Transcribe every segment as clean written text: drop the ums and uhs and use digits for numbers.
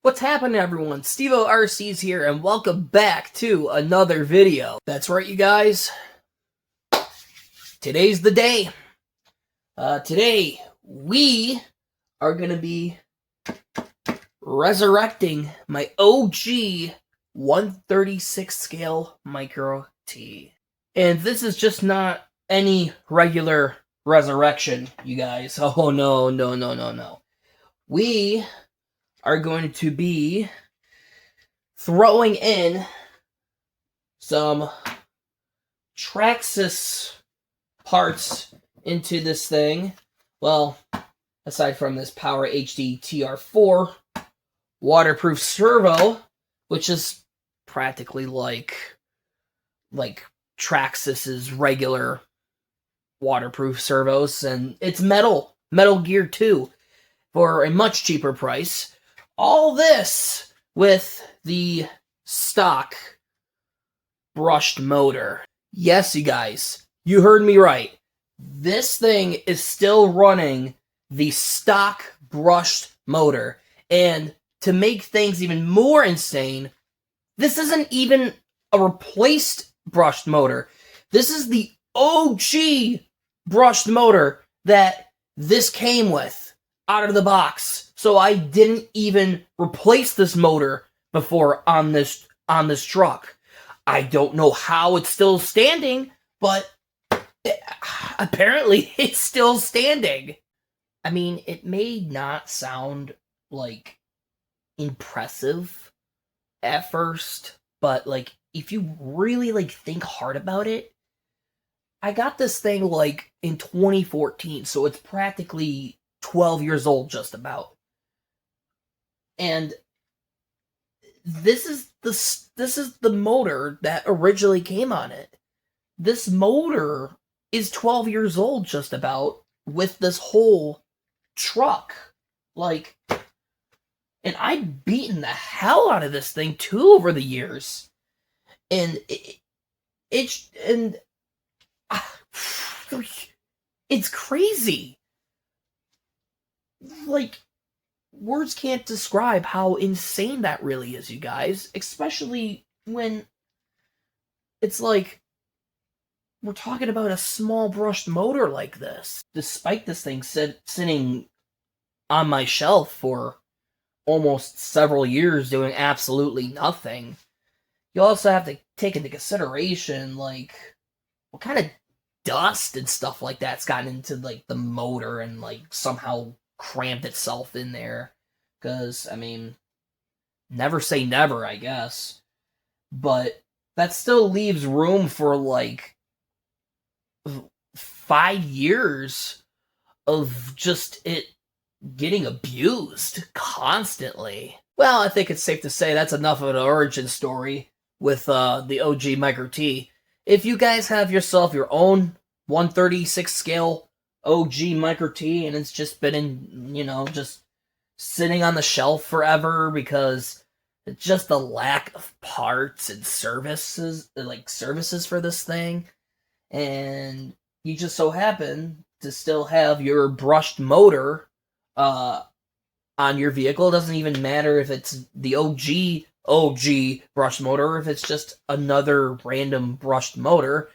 What's happening, everyone? Stevo RC's here, and welcome back to another video. That's right, you guys. Today's the day. Today, we are going to be resurrecting my OG 136 scale Micro T. And this is just not any regular resurrection, you guys. Oh, no. We are going to be throwing in some Traxxas parts into this thing. Well, aside from this Power HD TR4 waterproof servo, which is practically like Traxxas's regular waterproof servos, and it's metal gear too, for a much cheaper price. All this with the stock brushed motor. Yes, you guys, you heard me right. This thing is still running the stock brushed motor. And to make things even more insane, this isn't even a replaced brushed motor. This is the OG brushed motor that this came with out of the box. So I didn't even replace this motor before on this truck. I don't know how it's still standing, but apparently it's still standing. I mean, it may not sound like impressive at first, but like if you really think hard about it, I got this thing in 2014, so it's practically 12 years old just about. And this is the motor that originally came on it. This motor is 12 years old just about with this whole truck. And I've beaten the hell out of this thing too over the years. And it's crazy. Words can't describe how insane that really is, you guys. Especially when it's we're talking about a small brushed motor like this. Despite this thing sitting on my shelf for almost several years doing absolutely nothing, you also have to take into consideration, what kind of dust and stuff like that's gotten into, the motor and, somehow cramped itself in there. Because, I mean, never say never, I guess. But that still leaves room for, 5 years of just it getting abused constantly. Well, I think it's safe to say that's enough of an origin story with the OG Micro T. If you guys have yourself your own 136 scale OG Micro T and it's just been in, just sitting on the shelf forever because it's just the lack of parts and services for this thing, and you just so happen to still have your brushed motor on your vehicle. It doesn't even matter if it's the OG brushed motor or if it's just another random brushed motor.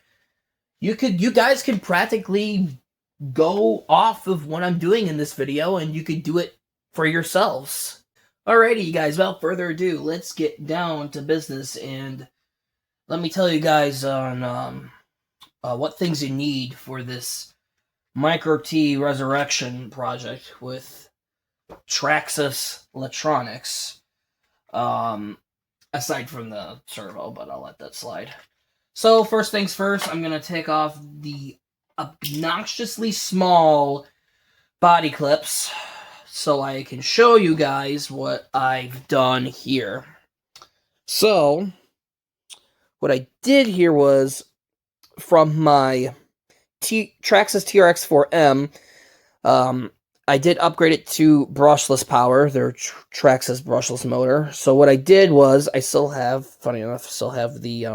You guys could practically go off of what I'm doing in this video and you could do it for yourselves. Alrighty, you guys, without further ado, let's get down to business and let me tell you guys on what things you need for this Micro T resurrection project with Traxxas electronics. Aside from the servo, but I'll let that slide. So first things first, I'm going to take off the obnoxiously small body clips so I can show you guys what I've done here. So what I did here was from my Traxxas TRX4M, I did upgrade it to brushless power, their Traxxas brushless motor. So what I did was, funny enough, still have the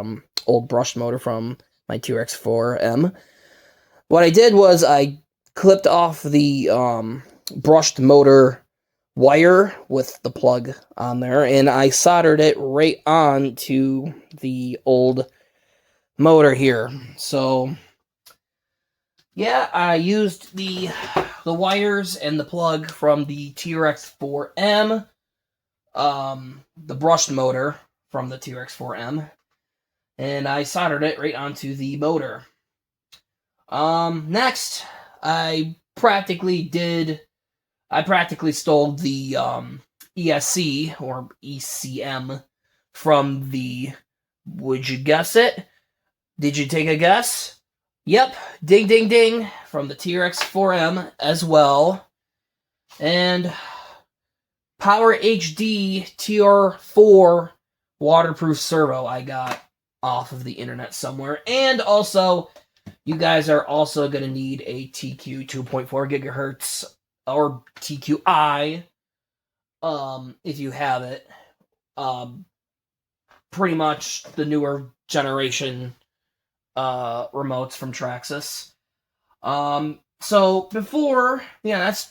old brushed motor from my TRX4M. What I did was I clipped off the brushed motor wire with the plug on there, and I soldered it right on to the old motor here. So yeah, I used the wires and the plug from the TRX 4M, the brushed motor from the TRX 4M, and I soldered it right onto the motor. Next, I practically stole the ESC or ECM from the. Would you guess it? Did you take a guess? Yep, ding ding ding, from the TRX 4M as well. And Power HD TR4 waterproof servo I got off of the internet somewhere. And also, you guys are also going to need a TQ 2.4 gigahertz or TQI if you have it. Pretty much the newer generation remotes from Traxxas. So before, that's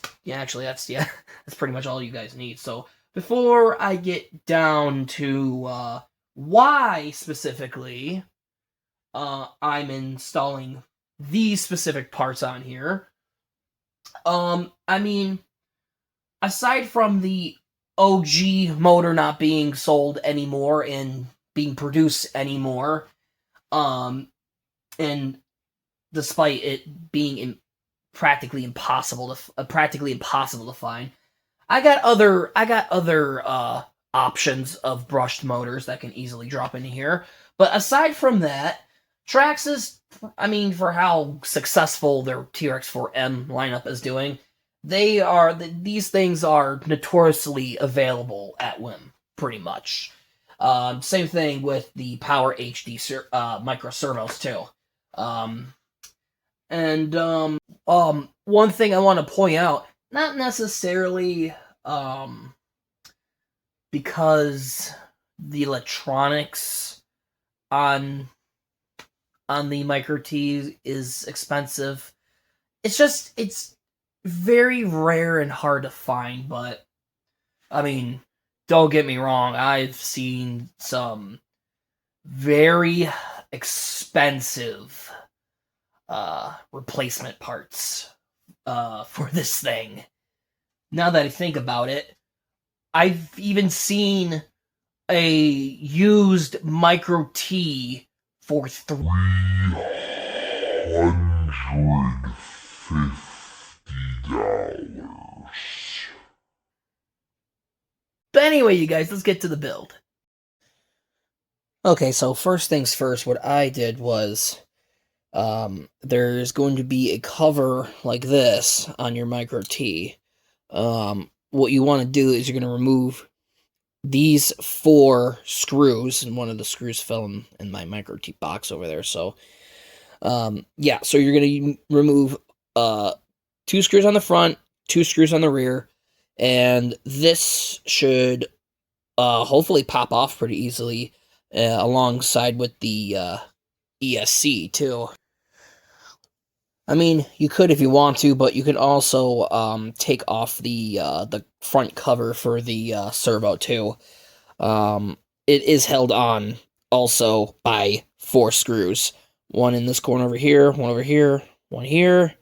pretty much all you guys need. So before I get down to why specifically I'm installing these specific parts on here, I mean, aside from the OG motor not being sold anymore and being produced anymore, and despite it being practically impossible to find, I got other options of brushed motors that can easily drop into here. But aside from that, Traxxas, I mean, for how successful their TRX4M lineup is doing, these things are notoriously available at whim, pretty much. Same thing with the Power HD micro servos too. One thing I want to point out, not necessarily because the electronics on the Micro T is expensive. It's very rare and hard to find, but I mean, don't get me wrong, I've seen some very expensive replacement parts for this thing. Now that I think about it, I've even seen a used Micro T for $350. But anyway, you guys, let's get to the build. Okay, so first things first, what I did was, there's going to be a cover like this on your Micro T. What you want to do is you're going to remove these 4 screws, and one of the screws fell in my Micro T box over there. So, yeah, so you're going to remove 2 screws on the front, 2 screws on the rear, and this should hopefully pop off pretty easily alongside with the ESC too. I mean, you could if you want to, but you can also take off the front cover for the servo too. It is held on also by 4 screws. One in this corner over here, one over here, one here,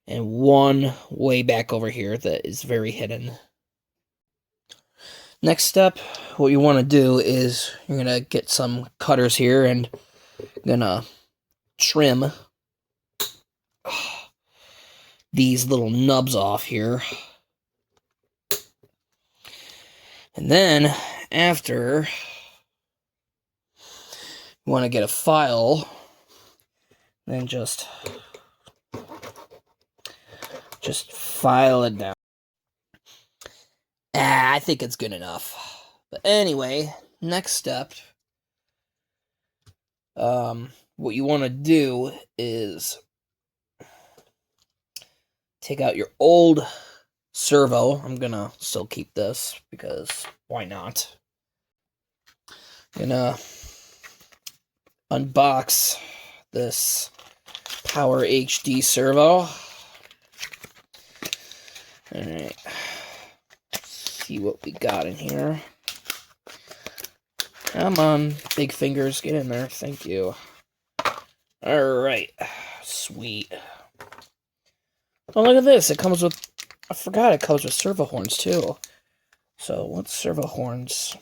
and one way back over here that is very hidden. Next step, what you want to do is you're going to get some cutters here and going to trim these little nubs off here. And then after, you want to get a file and just file it down. I think it's good enough. But anyway, next step, what you want to do is take out your old servo. I'm gonna still keep this because why not? Gonna unbox this Power HD servo. Alright. see what we got in here. Come on, big fingers, get in there. Thank you. Alright, sweet. Oh, look at this. It comes with, I forgot it comes with servo horns, too. So, what's servo horns?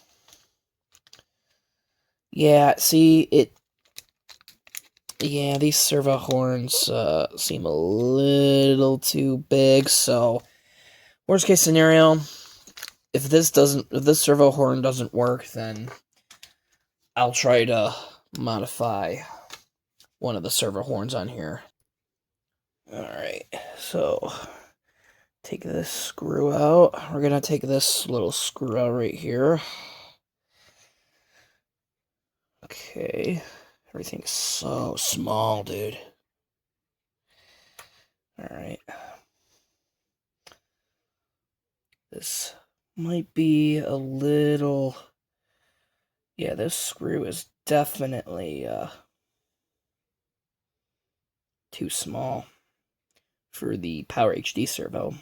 Yeah, see, yeah, these servo horns seem a little too big, so worst case scenario, if this servo horn doesn't work, then I'll try to modify one of the servo horns on here. Alright, so take this screw out. We're gonna take this little screw out right here. Okay. Everything's so small, dude. Alright. This might be a little... Yeah, this screw is definitely too small for the Power HD servo.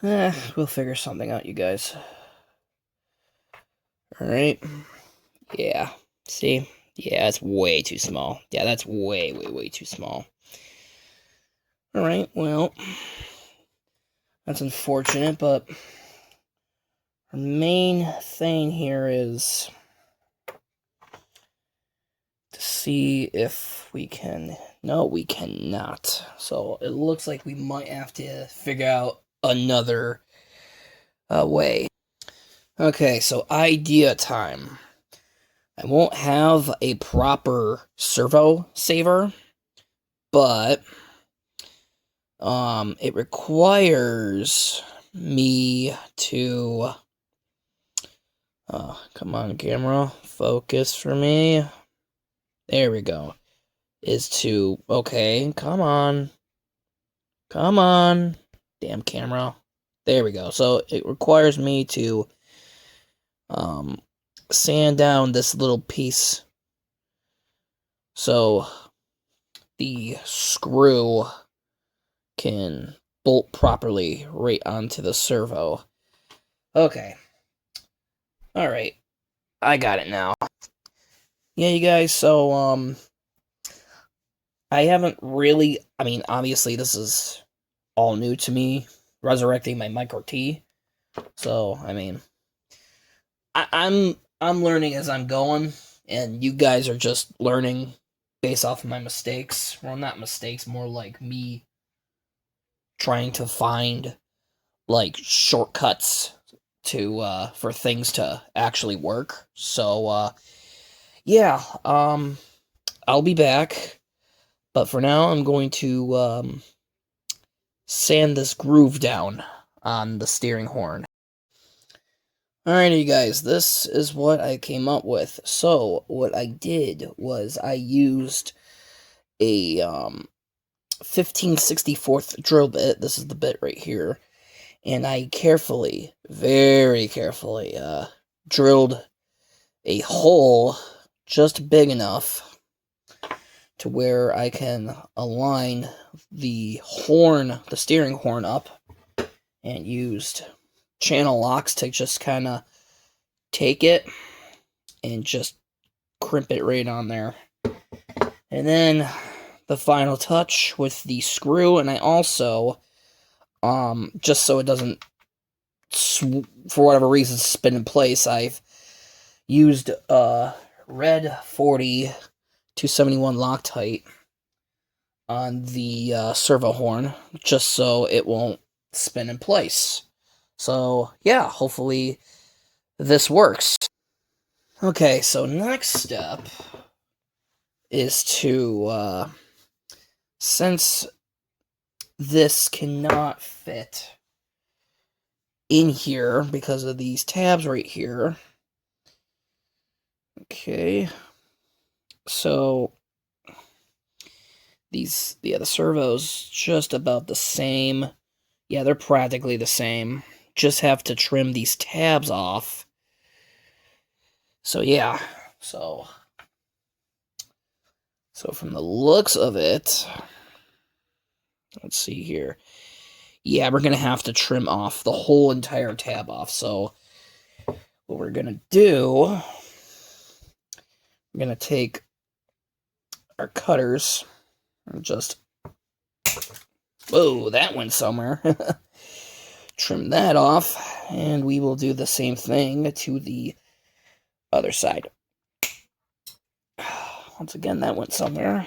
We'll figure something out, you guys. Alright. Yeah. See? Yeah, it's way too small. Yeah, that's way, way, way too small. Alright, well, that's unfortunate, but our main thing here is to see if we can... No, we cannot. So it looks like we might have to figure out another way. Okay, so idea time. I won't have a proper servo saver, but it requires me to come on, camera, focus for me. There we go. Is to, okay, come on, damn camera. There we go. So it requires me to sand down this little piece so the screw can bolt properly right onto the servo. Okay. Alright. I got it now. Yeah, you guys, so, I haven't really, I mean, obviously this is all new to me, resurrecting my Micro T. So, I mean, I'm learning as I'm going, and you guys are just learning based off of my mistakes. Well, not mistakes, more like me trying to find, like, shortcuts to, for things to actually work. So, yeah, I'll be back, but for now, I'm going to, sand this groove down on the steering horn. Alrighty, you guys, this is what I came up with. So, what I did was I used a 15/64 drill bit. This is the bit right here. And I carefully, very carefully, drilled a hole just big enough to where I can align the horn, the steering horn up, and used channel locks to just kind of take it and just crimp it right on there. And then the final touch with the screw, and I also, just so it doesn't, for whatever reason, spin in place, I've used red 40 271 Loctite on the servo horn, just so it won't spin in place. So, yeah, hopefully this works. Okay, so next step is to, since this cannot fit in here because of these tabs right here. Okay, so the servo's just about the same. Yeah, they're practically the same. Just have to trim these tabs off. So yeah, so from the looks of it, let's see here. yeah, we're going to have to trim off the whole entire tab off. So what we're going to do, we're going to take our cutters and just, whoa, that went somewhere. Trim that off, and we will do the same thing to the other side. Once again, that went somewhere.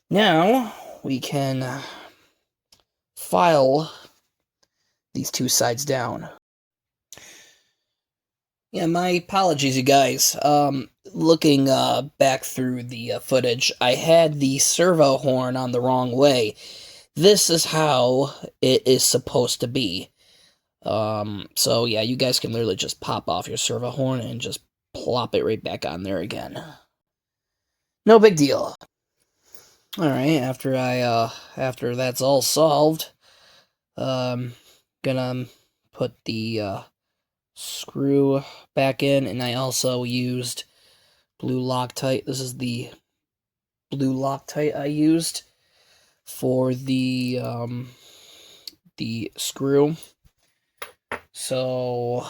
Now, we can file these two sides down. Yeah, my apologies, you guys. Looking back through the footage, I had the servo horn on the wrong way. This is how it is supposed to be. So yeah, you guys can literally just pop off your servo horn and just plop it right back on there again. No big deal. Alright, after that's all solved, gonna put the screw back in, and I also used blue Loctite. This is the blue Loctite I used for the screw. So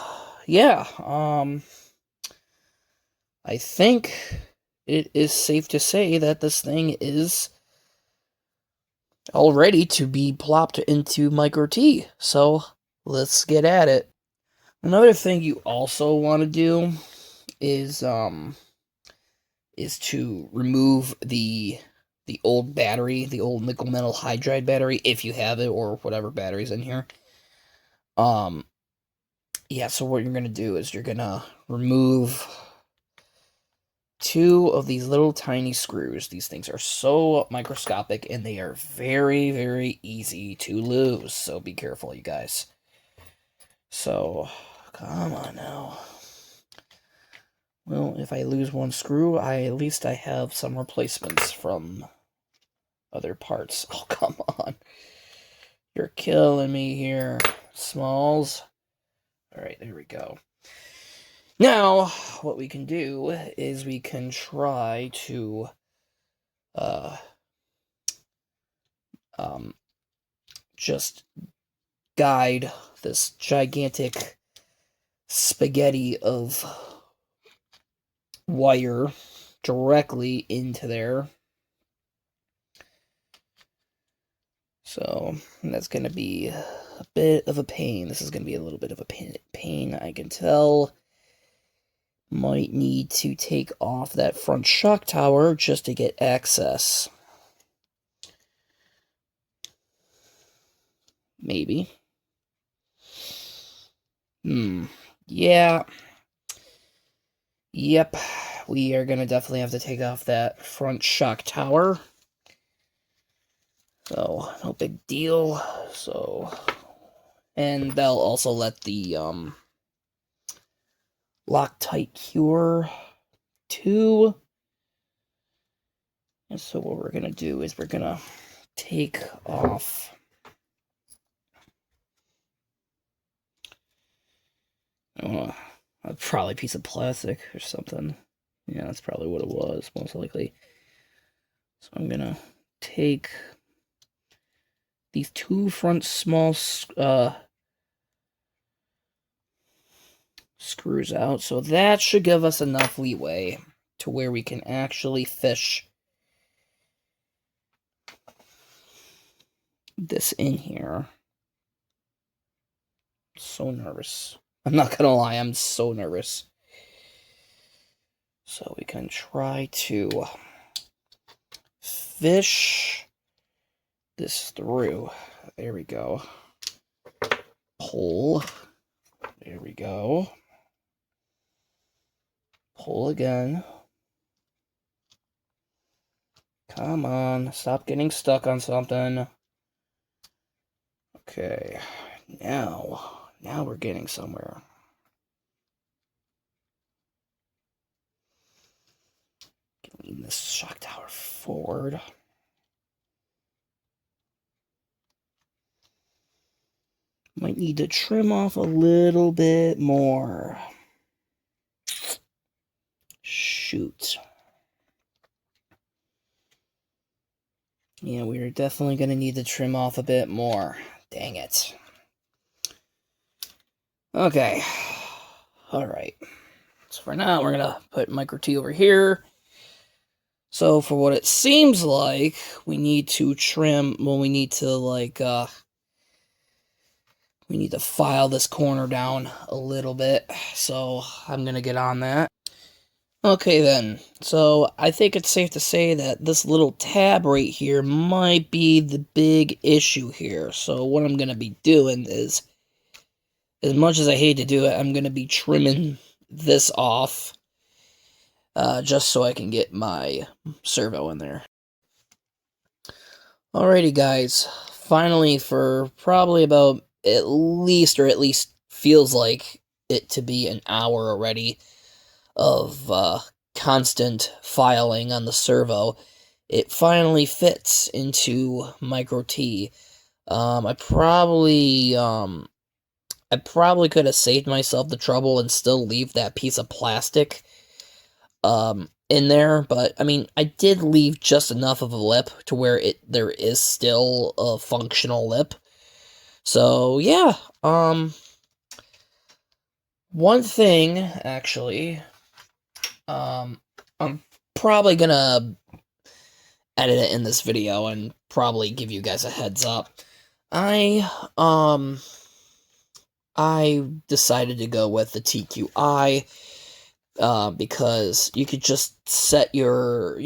yeah, I think it is safe to say that this thing is all ready to be plopped into Micro T. So let's get at it. Another thing you also want to do is to remove the old battery, the old nickel metal hydride battery, if you have it, or whatever battery's in here. Yeah, so what you're gonna do is you're gonna remove two of these little tiny screws. These things are so microscopic, and they are very, very easy to lose. So be careful, you guys. So, come on now. Well, if I lose one screw, at least I have some replacements from other parts. Oh, come on. You're killing me here, Smalls. Alright, there we go. Now, what we can do is we can try to just guide this gigantic spaghetti of wire directly into there. So that's going to be a bit of a pain. This is going to be a little bit of a pain, I can tell. Might need to take off that front shock tower just to get access. Maybe. Yeah. Yep. We are going to definitely have to take off that front shock tower. So, no big deal. So, and that'll also let the Loctite cure too. And so what we're going to do is we're going to take off probably a piece of plastic or something. Yeah, that's probably what it was, most likely. So I'm going to take these two front small screws out. So that should give us enough leeway to where we can actually fish this in here. So nervous. I'm not gonna lie, I'm so nervous. So we can try to fish this through. There we go. Pull. There we go. Pull again. Come on, stop getting stuck on something. Okay, now we're getting somewhere. Lean this shock tower forward. Might need to trim off a little bit more. Shoot. Yeah, we're definitely going to need to trim off a bit more. Dang it. Okay. Alright. So for now, we're going to put Micro T over here. So for what it seems like, we need to trim, well, we need to, like, we need to file this corner down a little bit. So I'm going to get on that. Okay then, so I think it's safe to say that this little tab right here might be the big issue here. So what I'm going to be doing is, as much as I hate to do it, I'm going to be trimming this off, just so I can get my servo in there. Alrighty guys, finally for probably about at least feels like it to be an hour already of constant filing on the servo, it finally fits into Micro T. I probably could have saved myself the trouble and still leave that piece of plastic in there, but I mean, I did leave just enough of a lip to where there is still a functional lip. So yeah, one thing actually, I'm probably gonna edit it in this video and probably give you guys a heads up. I decided to go with the TQI because you could just set your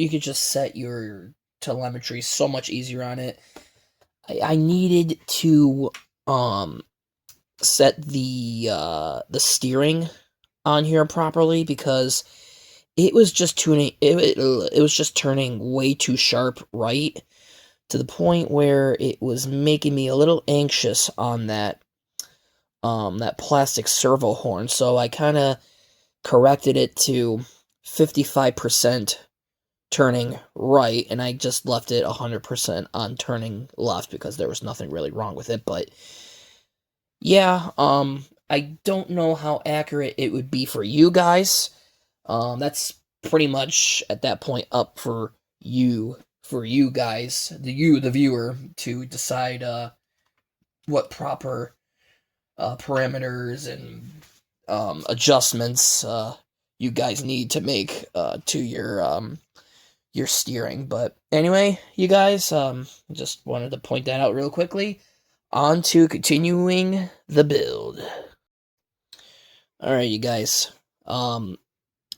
telemetry so much easier on it. I needed to set the steering on here properly because it was just tuning it was just turning way too sharp right, to the point where it was making me a little anxious on that plastic servo horn. So I kind of corrected it to 55% turning right, and I just left it 100% on turning left because there was nothing really wrong with it. But yeah, I don't know how accurate it would be for you guys. That's pretty much at that point up for you guys, the viewer, to decide what proper parameters and adjustments you guys need to make to your steering. But anyway, you guys, just wanted to point that out real quickly. On to continuing the build. Alright, you guys.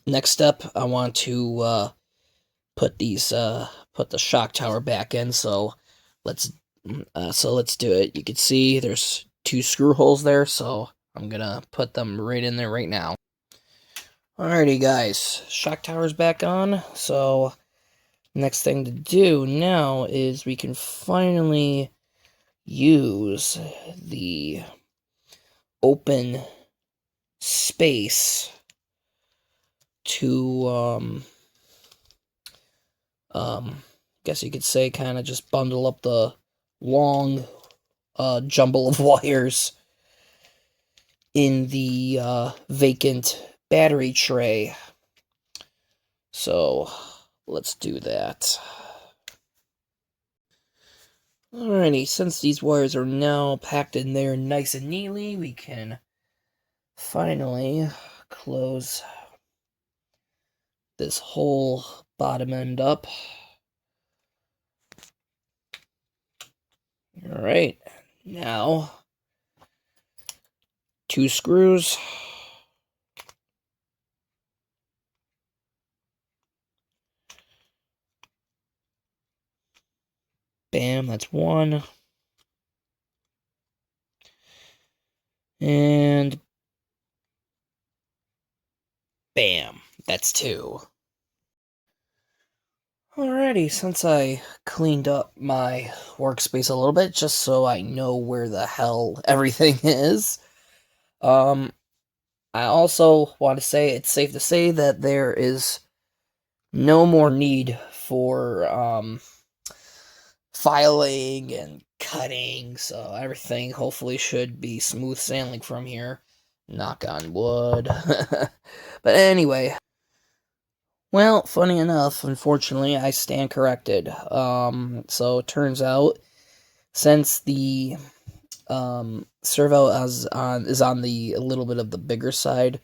Next up, I want to put the shock tower back in. So let's do it. You can see there's 2 screw holes there, so I'm gonna put them right in there right now. Alrighty, guys, shock tower's back on. So next thing to do now is we can finally use the open space to guess you could say kind of just bundle up the long jumble of wires in the vacant battery tray. So let's do that. Alrighty, since these wires are now packed in there nice and neatly, we can finally close this whole bottom end up. Alright, now 2 screws. Bam, that's 1. And bam, that's 2. Alrighty, since I cleaned up my workspace a little bit, just so I know where the hell everything is, I also want to say it's safe to say that there is no more need for filing and cutting, so everything hopefully should be smooth sailing from here. Knock on wood. But anyway, well, funny enough, unfortunately, I stand corrected. So it turns out, since the servo is on the a little bit of the bigger side.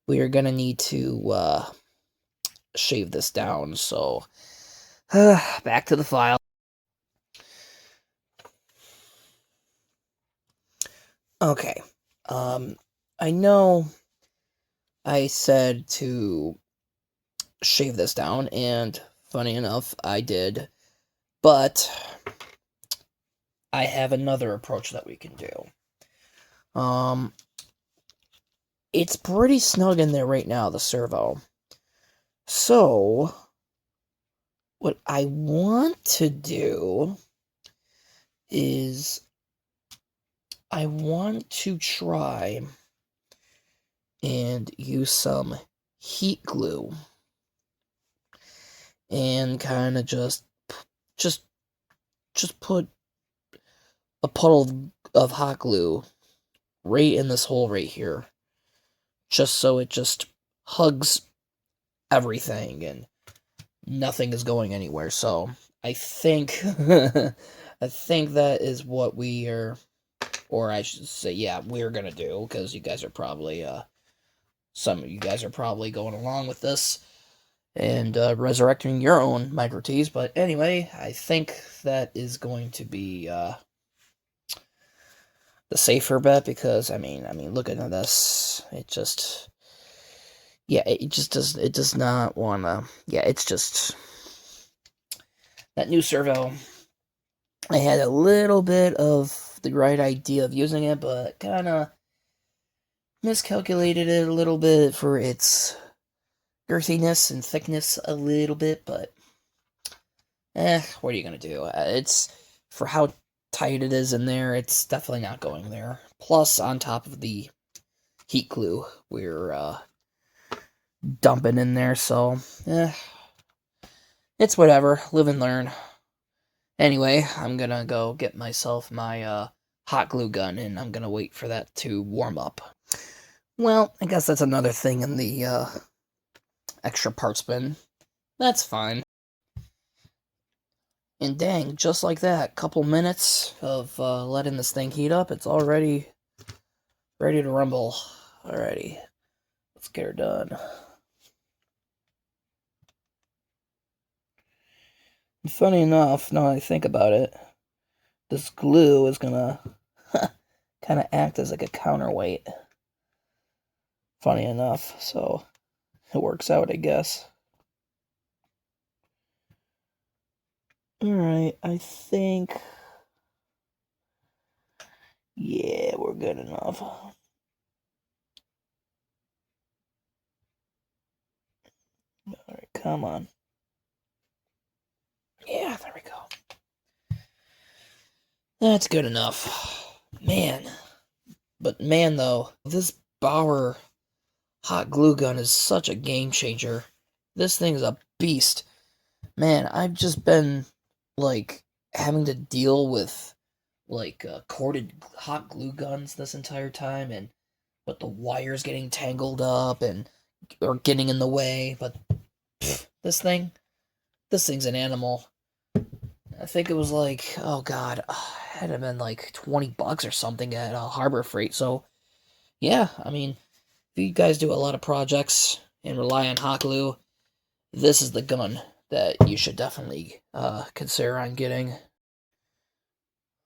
We are gonna need to shave this down. So back to the file. Okay. I know I said to shave this down, and funny enough, I did. But I have another approach that we can do. It's pretty snug in there right now, the servo. So, what I want to do is I want to try and use some heat glue and kind of just put a puddle of hot glue right in this hole right here, just so it just hugs everything and nothing is going anywhere. So I think I think that is what we are, or I should say, yeah, we're gonna do, because you guys are probably some of you guys are probably going along with this and resurrecting your own micro T's. But anyway, I think that is going to be the safer bet, because I mean, looking at this, it just, yeah, it does not want to, yeah, it's just, that new servo, I had a little bit of the right idea of using it, but kind of miscalculated it a little bit for its girthiness and thickness a little bit, but what are you gonna do? It's, for how tight it is in there, it's definitely not going there. Plus, on top of the heat glue we're dumping in there, so it's whatever. Live and learn. Anyway, I'm gonna go get myself my hot glue gun, and I'm gonna wait for that to warm up. Well, I guess that's another thing in the extra parts bin. That's fine. And dang, just like that, couple minutes of letting this thing heat up, it's already ready to rumble. Alrighty, let's get her done. And funny enough, now that I think about it, this glue is gonna kind of act as like a counterweight. Funny enough, so it works out, I guess. Alright, I think, yeah, we're good enough. Alright, come on. Yeah, there we go. That's good enough. Man. But man, though, this Bauer hot glue gun is such a game changer. This thing is a beast. Man, I've just been, like, having to deal with, like, corded hot glue guns this entire time, and with the wires getting tangled up and or getting in the way. But this thing's an animal. I think it was like, oh god, it had to have been like $20 or something at Harbor Freight. So yeah, I mean, if you guys do a lot of projects and rely on hot glue, this is the gun that you should definitely consider on getting.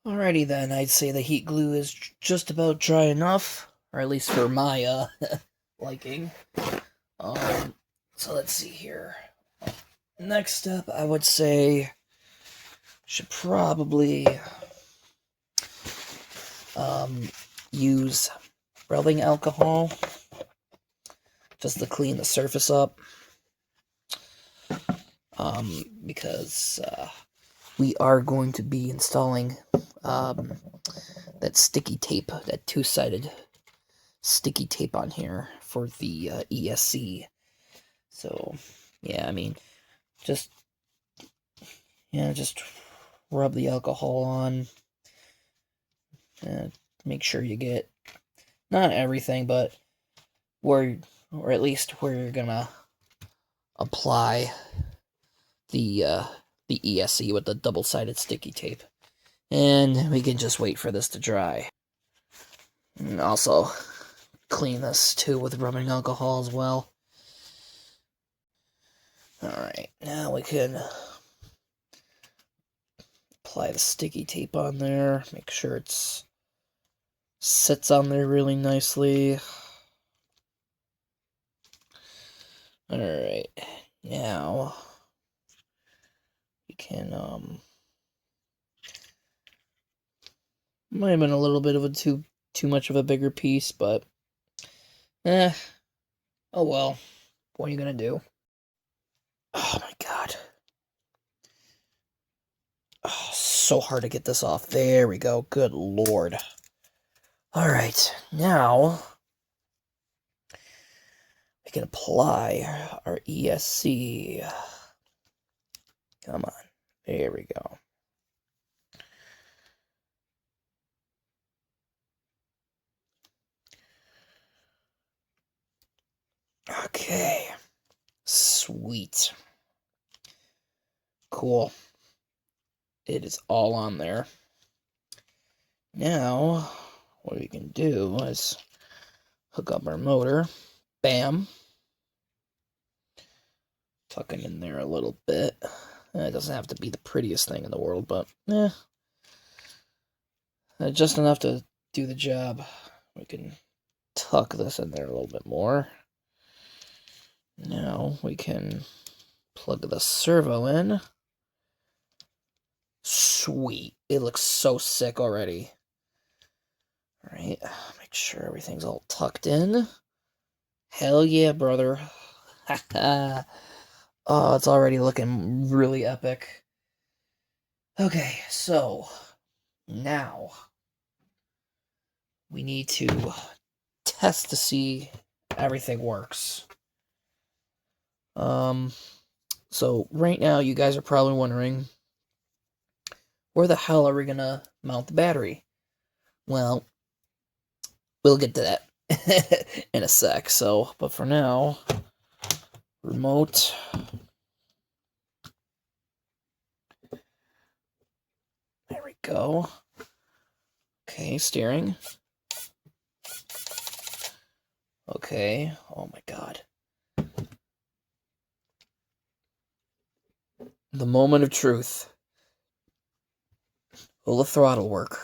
Alrighty then, I'd say the heat glue is just about dry enough, or at least for my liking. So let's see here. Next step, I would say, should probably use rubbing alcohol just to clean the surface up, because we are going to be installing that sticky tape, that two-sided sticky tape on here for the ESC. So yeah, I mean, just rub the alcohol on. Make sure you get not everything, but where, or at least where you're gonna apply the ESC with the double-sided sticky tape. And we can just wait for this to dry. And also clean this too with rubbing alcohol as well. Alright, now we can apply the sticky tape on there. Make sure it sits on there really nicely. Alright, now you can, might have been a little bit of a too much of a bigger piece, but, oh well, what are you gonna do? Oh my god. Oh, so hard to get this off. There we go, good lord. Alright, now we can apply our ESC. Come on, there we go. Okay, sweet. Cool. It is all on there. Now, what we can do is hook up our motor. Bam. Tuck it in there a little bit. It doesn't have to be the prettiest thing in the world, but just enough to do the job. We can tuck this in there a little bit more. Now we can plug the servo in. Sweet. It looks so sick already. Alright, make sure everything's all tucked in. Hell yeah, brother. Oh, it's already looking really epic. Okay, so now we need to test to see everything works. So right now you guys are probably wondering, where the hell are we gonna mount the battery? Well, we'll get to that in a sec. So, but for now, remote. There we go. Okay, steering. Okay, oh my god. The moment of truth. Will the throttle work?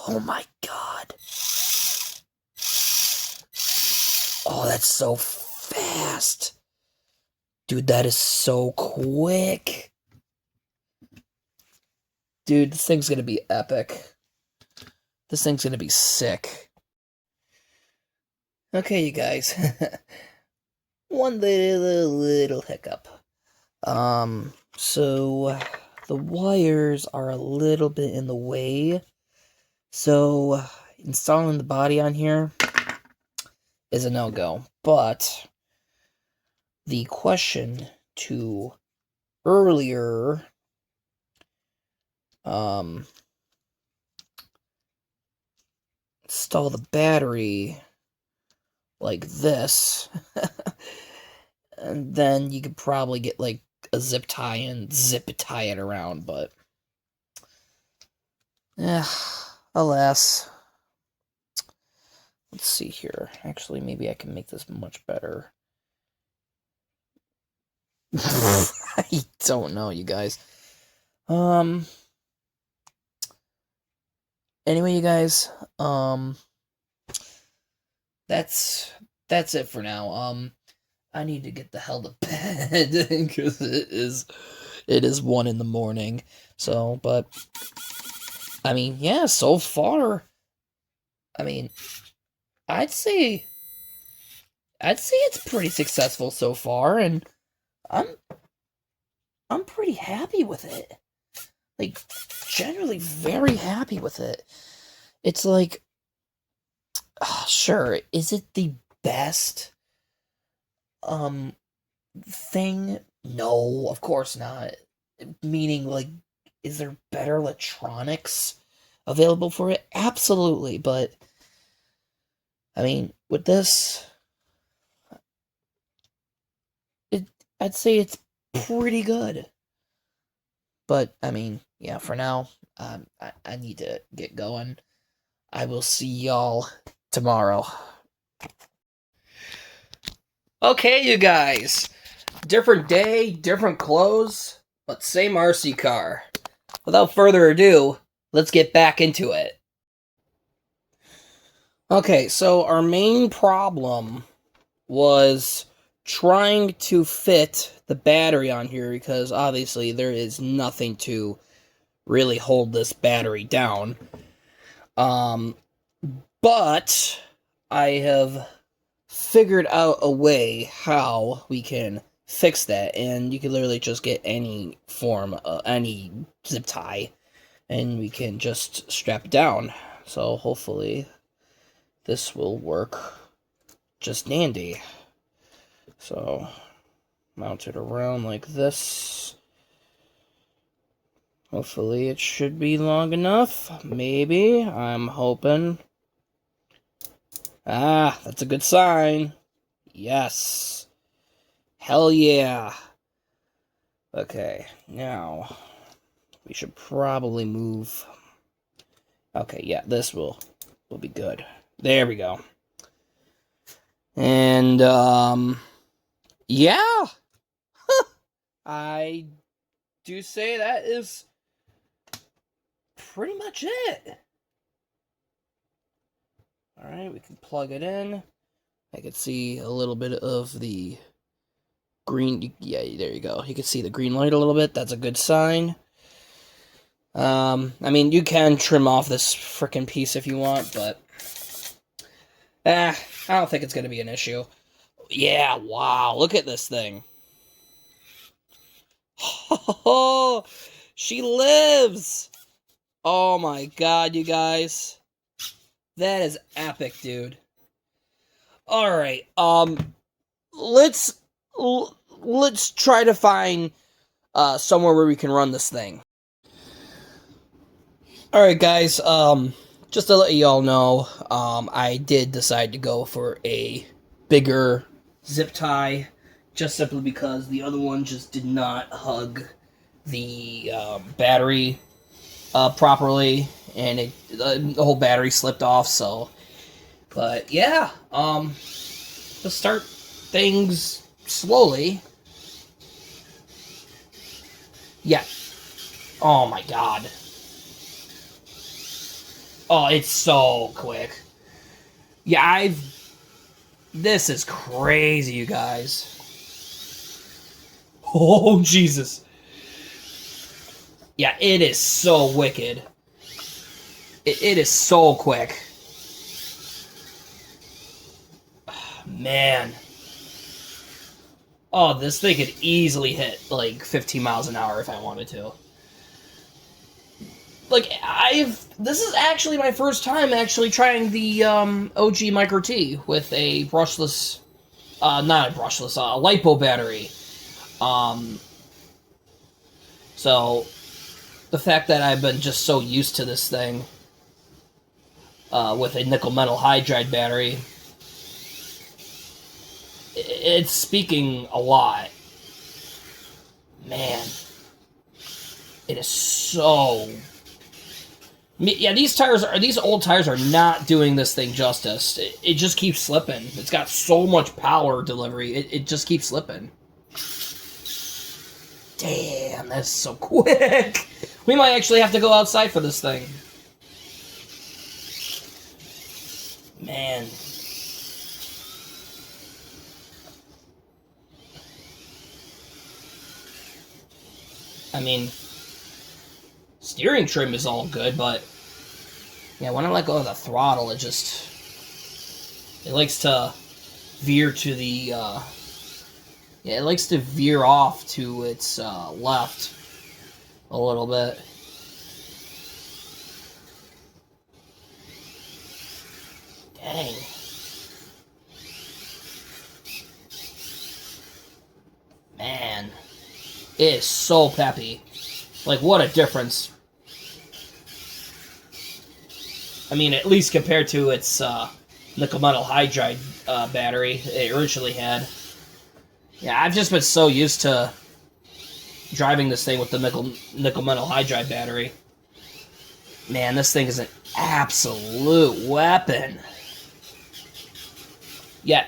Oh my god. Oh, that's so fast. Dude, that is so quick. Dude, this thing's gonna be epic. This thing's gonna be sick. Okay, you guys. One little hiccup. So the wires are a little bit in the way. So installing the body on here is a no-go. But the question to earlier install the battery like this, and then you could probably get like a zip tie and zip tie it around, but alas. Let's see here. Actually, maybe I can make this much better. I don't know, you guys. Anyway, you guys, that's it for now. I need to get the hell to bed because it is 1 in the morning. So, but I mean, yeah, so far, I mean, I'd say it's pretty successful so far, and I'm pretty happy with it. Like, generally very happy with it. It's like, sure, is it the best thing? No, of course not. Meaning, like, is there better electronics available for it? Absolutely, but I mean, with this, I'd say it's pretty good. But, I mean, yeah, for now, I need to get going. I will see y'all tomorrow. Okay, you guys. Different day, different clothes, but same RC car. Without further ado, let's get back into it. Okay, so our main problem was trying to fit the battery on here because obviously there is nothing to really hold this battery down. But I have figured out a way how we can fix that, and you can literally just get any form, any zip tie, and we can just strap it down. So hopefully this will work just dandy. So mount it around like this. Hopefully it should be long enough. Maybe. I'm hoping. Ah, that's a good sign. Yes. Hell yeah. Okay, now we should probably move. Okay, yeah, this will be good. There we go. And yeah. I do say that is pretty much it. Alright, we can plug it in. I can see a little bit of the green. Yeah, there you go. You can see the green light a little bit. That's a good sign. I mean, you can trim off this frickin' piece if you want, but I don't think it's going to be an issue. Yeah, wow, look at this thing. Oh, she lives! Oh my god, you guys. That is epic, dude. Alright, let's try to find somewhere where we can run this thing. Alright guys, just to let y'all know, I did decide to go for a bigger zip tie, just simply because the other one just did not hug the battery properly, and the whole battery slipped off, so, but yeah, let's start things slowly. Yeah. Oh my god. Oh, it's so quick. Yeah, this is crazy, you guys. Oh, Jesus. Yeah, it is so wicked. It is so quick. Man. Oh, this thing could easily hit, like, 15 miles an hour if I wanted to. Like, this is actually my first time actually trying the, OG Micro T with a brushless, not a brushless, a LiPo battery. So, the fact that I've been just so used to this thing, with a nickel metal hydride battery, it's speaking a lot. Man. It is so... Yeah, these old tires are not doing this thing justice. It just keeps slipping. It's got so much power delivery. It just keeps slipping. Damn, that's so quick. We might actually have to go outside for this thing. Man. I mean, steering trim is all good, but yeah, when I let go of the throttle, it likes to veer to the, yeah, it likes to veer off to its left a little bit. Dang. Man. It is so peppy. Like, what a difference. I mean, at least compared to its nickel metal hydride battery it originally had. Yeah, I've just been so used to driving this thing with the nickel metal hydride battery. Man, this thing is an absolute weapon. Yeah,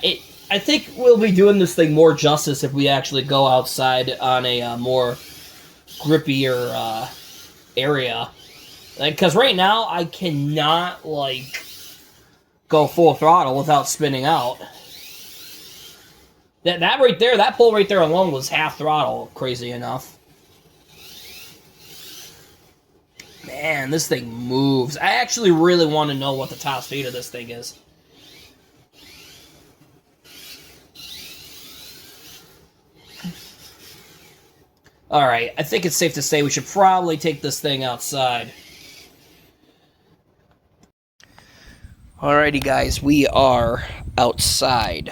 I think we'll be doing this thing more justice if we actually go outside on a more grippier area. Because right now, I cannot, like, go full throttle without spinning out. That right there, that pull right there alone was half throttle, crazy enough. Man, this thing moves. I actually really want to know what the top speed of this thing is. Alright, I think it's safe to say we should probably take this thing outside. Alrighty guys, we are outside.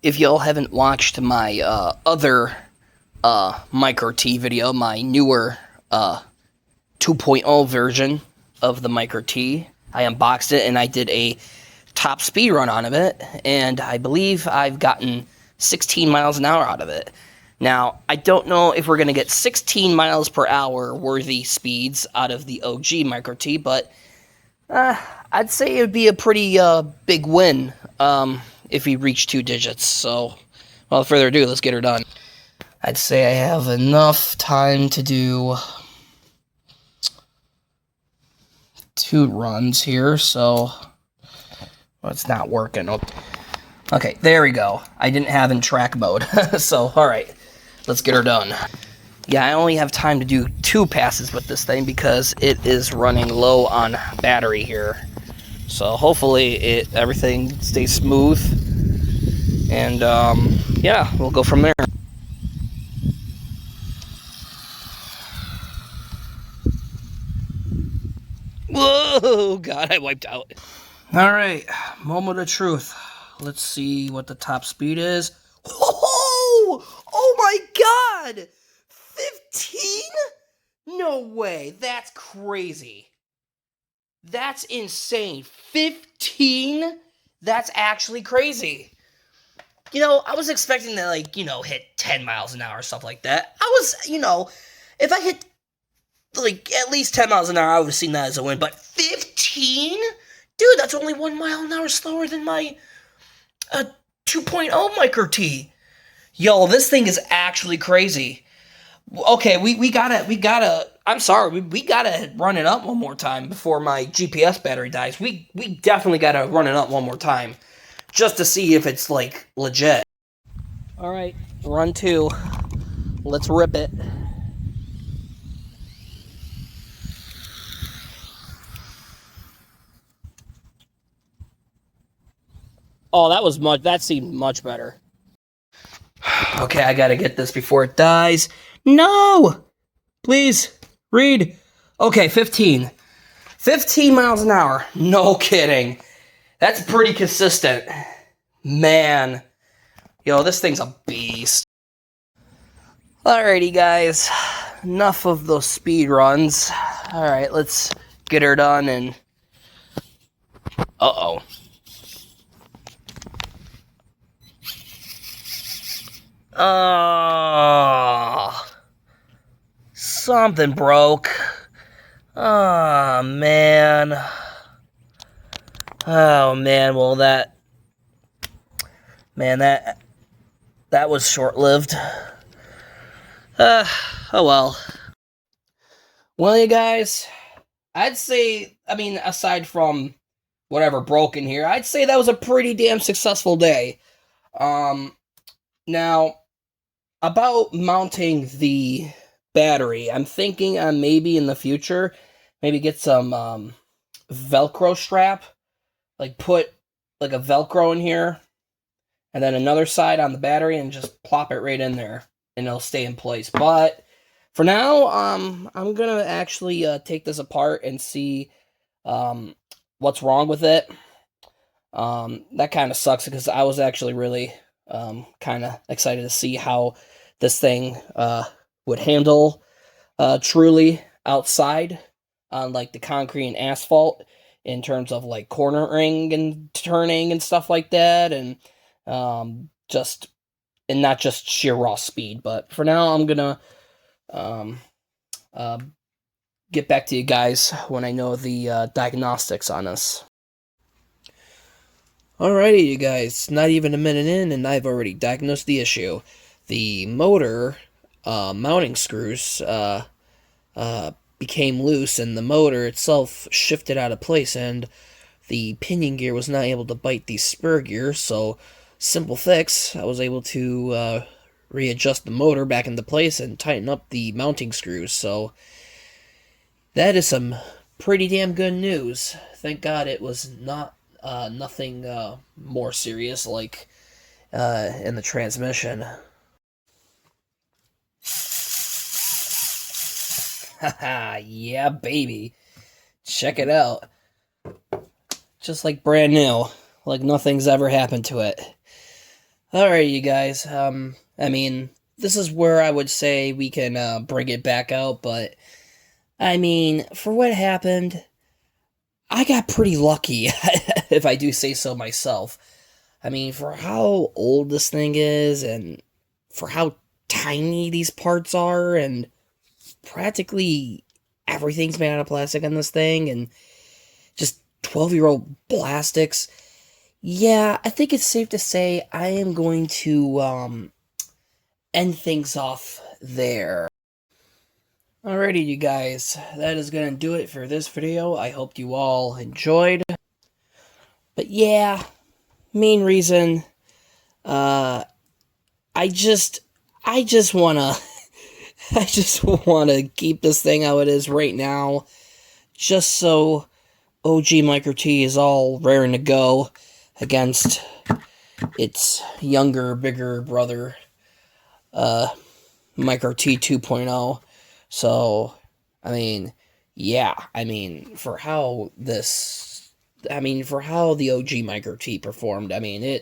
If y'all haven't watched my other Micro T video, my newer 2.0 version of the Micro T, I unboxed it and I did a top speed run on it, and I believe I've gotten 16 miles an hour out of it. Now, I don't know if we're going to get 16 miles per hour worthy speeds out of the OG Micro T, but I'd say it would be a pretty big win if we reach 2 digits. So, without further ado, let's get her done. I'd say I have enough time to do 2 runs here, so well, it's not working. Okay, there we go. I didn't have in track mode, so alright, let's get her done. Yeah, I only have time to do 2 passes with this thing because it is running low on battery here. So hopefully everything stays smooth, and yeah, we'll go from there. Whoa, God, I wiped out. Alright, moment of truth. Let's see what the top speed is. Whoa! Oh my God! 15? No way, that's crazy. That's insane. 15? That's actually crazy. You know, I was expecting to, like, you know, hit 10 miles an hour or stuff like that. I was, you know, if I hit, like, at least 10 miles an hour, I would have seen that as a win. But 15? Dude, that's only 1 mile an hour slower than my 2.0 Micro T. Yo, this thing is actually crazy. Okay, we gotta, I'm sorry, we gotta run it up one more time before my GPS battery dies. We definitely gotta run it up one more time, just to see if it's, like, legit. Alright, run 2. Let's rip it. Oh, that seemed much better. Okay, I gotta get this before it dies. No! Please, read. Okay, 15. 15 miles an hour. No kidding. That's pretty consistent. Man. Yo, this thing's a beast. Alrighty, guys. Enough of those speed runs. Alright, let's get her done and... Uh-oh. Something broke. Oh, man. Oh, man, well, that was short-lived. Oh, well. Well, you guys, I'd say, I mean, aside from whatever broke in here, I'd say that was a pretty damn successful day. Now, about mounting the battery, I'm thinking on maybe in the future, maybe get some Velcro strap, like put like a Velcro in here, and then another side on the battery, and just plop it right in there, and it'll stay in place. But for now, I'm gonna actually take this apart and see what's wrong with it. That kind of sucks because I was actually really kind of excited to see how this thing would handle truly outside on like the concrete and asphalt in terms of like cornering and turning and stuff like that, and not just sheer raw speed. But for now, I'm gonna um, uh, get back to you guys when I know the diagnostics on this. Alrighty, you guys, not even a minute in, and I've already diagnosed the issue. The motor mounting screws became loose, and the motor itself shifted out of place, and the pinion gear was not able to bite the spur gear, so simple fix, I was able to readjust the motor back into place and tighten up the mounting screws, so that is some pretty damn good news. Thank God it was not nothing more serious like in the transmission. Haha, yeah, baby. Check it out. Just like brand new. Like nothing's ever happened to it. Alright, you guys. I mean, this is where I would say we can bring it back out, but I mean, for what happened, I got pretty lucky, if I do say so myself. I mean, for how old this thing is, and for how tiny these parts are, and practically everything's made out of plastic on this thing, and just 12-year-old plastics. Yeah, I think it's safe to say I am going to end things off there. Alrighty, you guys, that is going to do it for this video. I hope you all enjoyed. But yeah, main reason, I just wanna, I just wanna keep this thing how it is right now, just so OG Micro T is all raring to go against its younger, bigger brother, Micro T 2.0. So, I mean, yeah, I mean, for how the OG Micro T performed, I mean,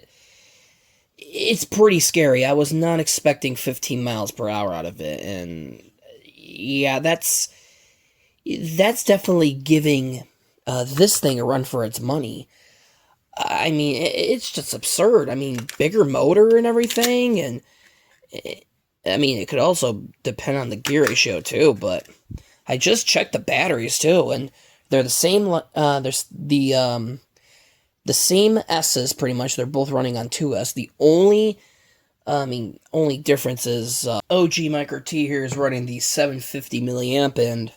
it's pretty scary. I was not expecting 15 miles per hour out of it, and yeah, that's definitely giving this thing a run for its money. I mean, it's just absurd. I mean, bigger motor and everything, and I mean, it could also depend on the gear ratio too, but I just checked the batteries too, and they're the same. There's the same S's pretty much. They're both running on 2S. The only difference is OG Micro T here is running the 750 milliamp, and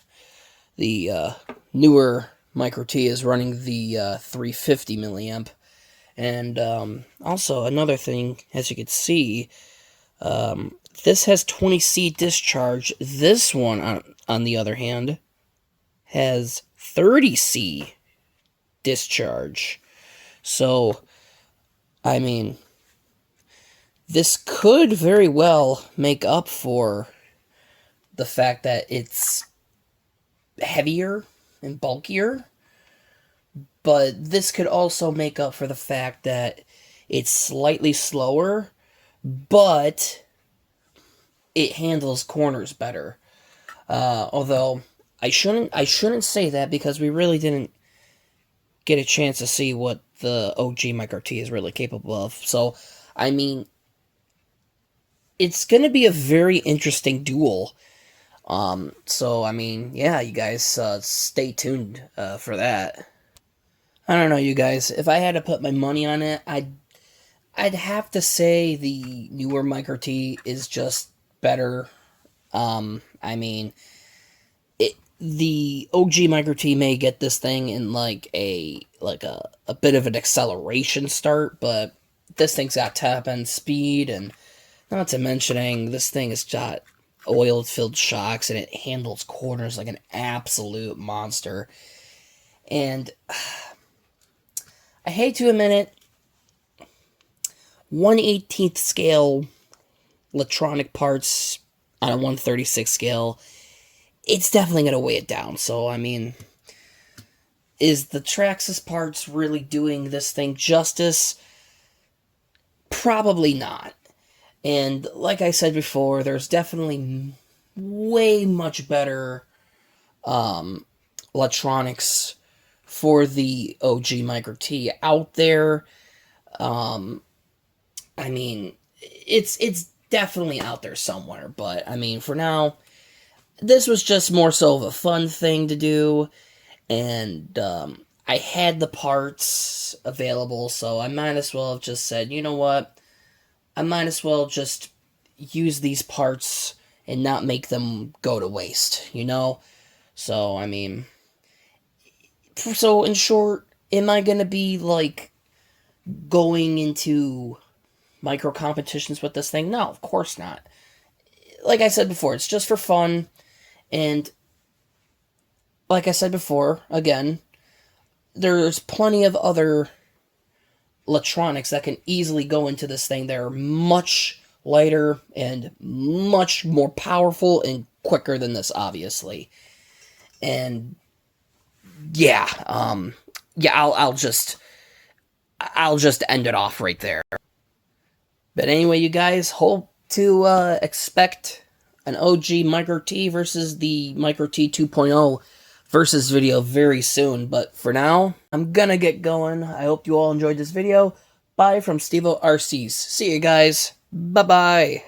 the newer Micro T is running the 350 milliamp. And also another thing, as you can see, this has 20C discharge. This one, on the other hand, has 30C discharge. So, I mean, this could very well make up for the fact that it's heavier and bulkier, but this could also make up for the fact that it's slightly slower, but it handles corners better. Although I shouldn't say that, because we really didn't get a chance to see what the OG Micro T is really capable of. So, I mean, it's going to be a very interesting duel. So, I mean, yeah, you guys stay tuned for that. I don't know, you guys. If I had to put my money on it, I'd have to say the newer Micro T is just better. I mean, the OG Micro T may get this thing in like a bit of an acceleration start, but this thing's got top end speed, and not to mentioning this thing has got oil-filled shocks, and it handles corners like an absolute monster. And I hate to admit it, 1/18th scale electronic parts on a 1/36 scale, it's definitely going to weigh it down. So, I mean, is the Traxxas parts really doing this thing justice? Probably not. And like I said before, there's definitely way much better electronics for the OG Micro T out there. I mean, it's definitely out there somewhere, but I mean, for now, this was just more so of a fun thing to do, and I had the parts available, so I might as well have just said, you know what, I might as well just use these parts and not make them go to waste, you know? So, I mean, so in short, am I gonna be, like, going into micro competitions with this thing? No, of course not. Like I said before, it's just for fun, and like I said before, again, there's plenty of other electronics that can easily go into this thing. They're much lighter and much more powerful and quicker than this, obviously. And yeah, I'll just end it off right there. But anyway, you guys, hope to expect an OG Micro T versus the Micro T 2.0 versus video very soon. But for now, I'm gonna get going. I hope you all enjoyed this video. Bye from Stevo RCs. See you guys. Bye-bye.